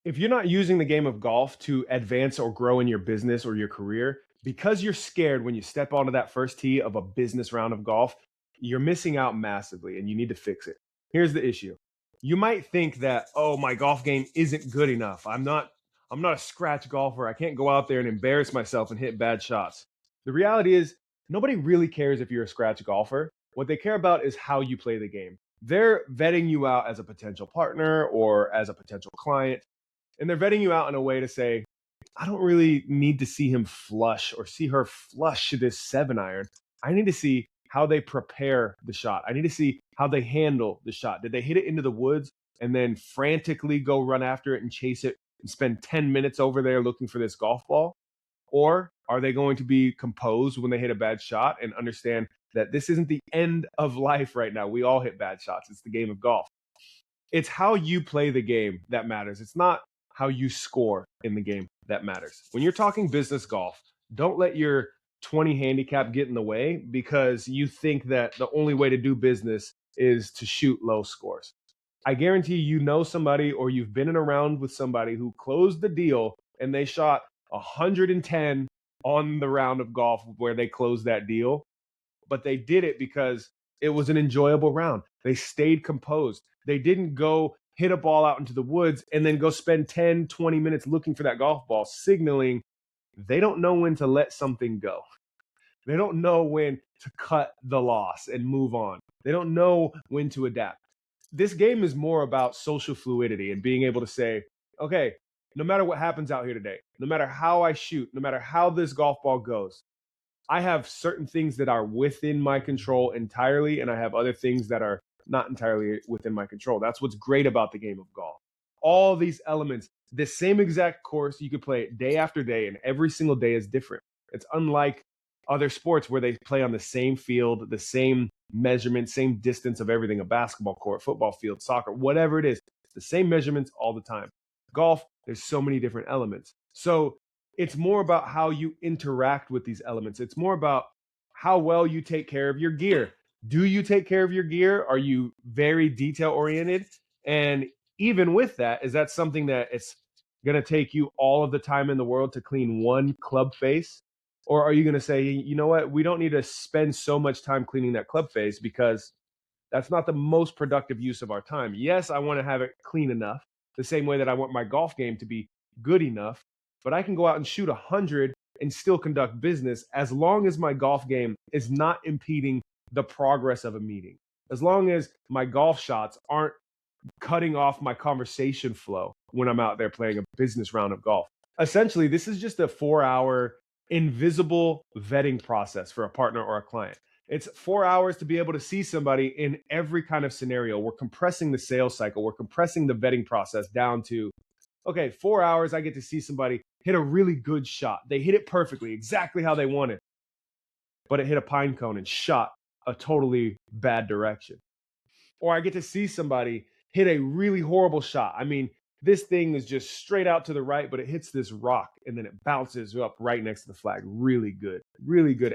If you're not using the game of golf to advance or grow in your business or your career, because you're scared when you step onto that first tee of a business round of golf, you're missing out massively and you need to fix it. Here's the issue. You might think that, oh, my golf game isn't good enough. I'm not a scratch golfer. I can't go out there and embarrass myself and hit bad shots. The reality is nobody really cares if you're a scratch golfer. What they care about is how you play the game. They're vetting you out as a potential partner or as a potential client, and they're vetting you out in a way to say, I don't really need to see him flush or see her flush this 7 iron. I need to see how they prepare the shot. I need to see how they handle the shot. Did they hit it into the woods and then frantically go run after it and chase it and spend 10 minutes over there looking for this golf ball? Or are they going to be composed when they hit a bad shot and understand that this isn't the end of life right now? We all hit bad shots. It's the game of golf. It's how you play the game that matters. It's not how you score in the game that matters. When you're talking business golf, don't let your 20 handicap get in the way because you think that the only way to do business is to shoot low scores. I guarantee you know somebody or you've been in a round with somebody who closed the deal and they shot 110 on the round of golf where they closed that deal, but they did it because it was an enjoyable round. They stayed composed. They didn't go hit a ball out into the woods and then go spend 10, 20 minutes looking for that golf ball, signaling they don't know when to let something go. They don't know when to cut the loss and move on. They don't know when to adapt. This game is more about social fluidity and being able to say, okay, no matter what happens out here today, no matter how I shoot, no matter how this golf ball goes, I have certain things that are within my control entirely, and I have other things that are not entirely within my control. That's what's great about the game of golf. All these elements, the same exact course, you could play it day after day, and every single day is different. It's unlike other sports where they play on the same field, the same measurement, same distance of everything, a basketball court, football field, soccer, whatever it is, the same measurements all the time. Golf, there's so many different elements. So it's more about how you interact with these elements. It's more about how well you take care of your gear. Do you take care of your gear? Are you very detail oriented? And even with that, is that something that it's going to take you all of the time in the world to clean one club face? Or are you going to say, you know what, we don't need to spend so much time cleaning that club face because that's not the most productive use of our time. Yes, I want to have it clean enough, the same way that I want my golf game to be good enough, but I can go out and shoot 100 and still conduct business as long as my golf game is not impeding the progress of a meeting. As long as my golf shots aren't cutting off my conversation flow when I'm out there playing a business round of golf. Essentially, this is just a 4-hour invisible vetting process for a partner or a client. It's 4 hours to be able to see somebody in every kind of scenario. We're compressing the sales cycle. We're compressing the vetting process down to, okay, 4 hours, I get to see somebody hit a really good shot. They hit it perfectly, exactly how they wanted, but it hit a pine cone and shot a totally bad direction. Or I get to see somebody hit a really horrible shot. I mean, this thing is just straight out to the right, but it hits this rock and then it bounces up right next to the flag. Really good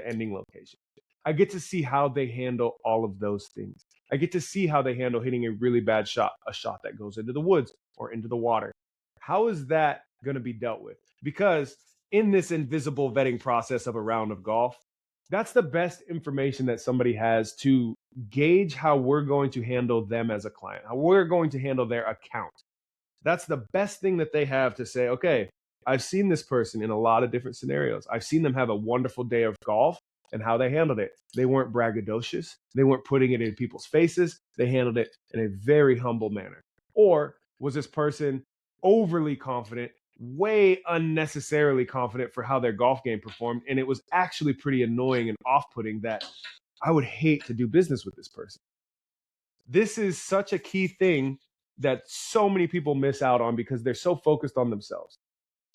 ending location. I get to see how they handle all of those things. I get to see how they handle hitting a really bad shot, a shot that goes into the woods or into the water. How is that going to be dealt with? Because in this invisible vetting process of a round of golf, that's the best information that somebody has to gauge how we're going to handle them as a client, how we're going to handle their account. That's the best thing that they have to say, okay, I've seen this person in a lot of different scenarios. I've seen them have a wonderful day of golf and how they handled it. They weren't braggadocious. They weren't putting it in people's faces. They handled it in a very humble manner. Or was this person overly confident, way unnecessarily confident for how their golf game performed, and it was actually pretty annoying and off-putting that I would hate to do business with this person. This is such a key thing that so many people miss out on because they're so focused on themselves.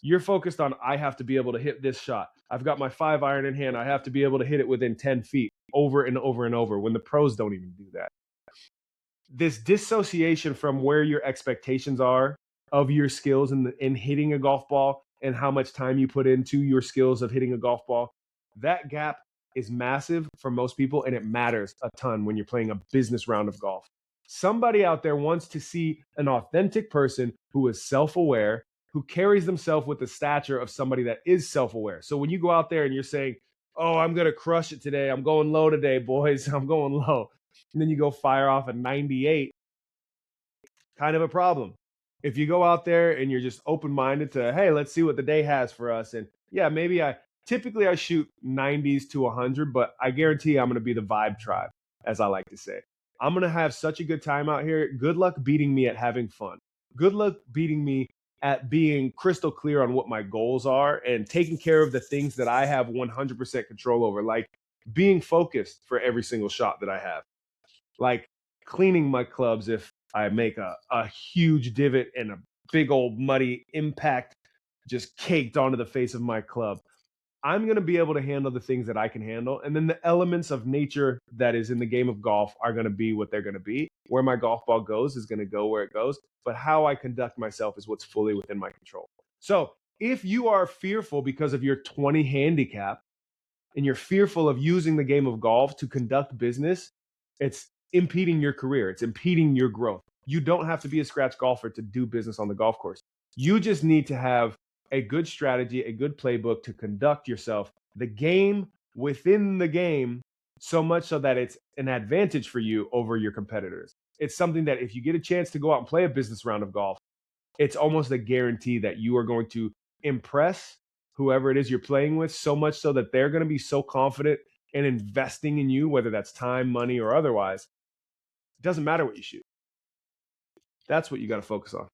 You're focused on, I have to be able to hit this shot. I've got my 5 iron in hand. I have to be able to hit it within 10 feet over and over and over when the pros don't even do that. This dissociation from where your expectations are of your skills in hitting a golf ball and how much time you put into your skills of hitting a golf ball, that gap is massive for most people, and it matters a ton when you're playing a business round of golf. Somebody out there wants to see an authentic person who is self-aware, who carries themselves with the stature of somebody that is self-aware. So when you go out there and you're saying, oh, I'm going to crush it today, I'm going low today, boys, I'm going low, and then you go fire off a 98, kind of a problem. If you go out there and you're just open-minded to, hey, let's see what the day has for us. And yeah, maybe typically I shoot 90s to 100, but I guarantee I'm going to be the vibe tribe, as I like to say. I'm going to have such a good time out here. Good luck beating me at having fun. Good luck beating me at being crystal clear on what my goals are and taking care of the things that I have 100% control over, like being focused for every single shot that I have, like cleaning my clubs if I make a huge divot and a big old muddy impact just caked onto the face of my club. I'm going to be able to handle the things that I can handle. And then the elements of nature that is in the game of golf are going to be what they're going to be. Where my golf ball goes is going to go where it goes. But how I conduct myself is what's fully within my control. So if you are fearful because of your 20 handicap and you're fearful of using the game of golf to conduct business, it's impeding your career. It's impeding your growth. You don't have to be a scratch golfer to do business on the golf course. You just need to have a good strategy, a good playbook to conduct yourself, the game within the game, so much so that it's an advantage for you over your competitors. It's something that if you get a chance to go out and play a business round of golf, it's almost a guarantee that you are going to impress whoever it is you're playing with, so much so that they're going to be so confident in investing in you, whether that's time, money, or otherwise. It doesn't matter what you shoot. That's what you got to focus on.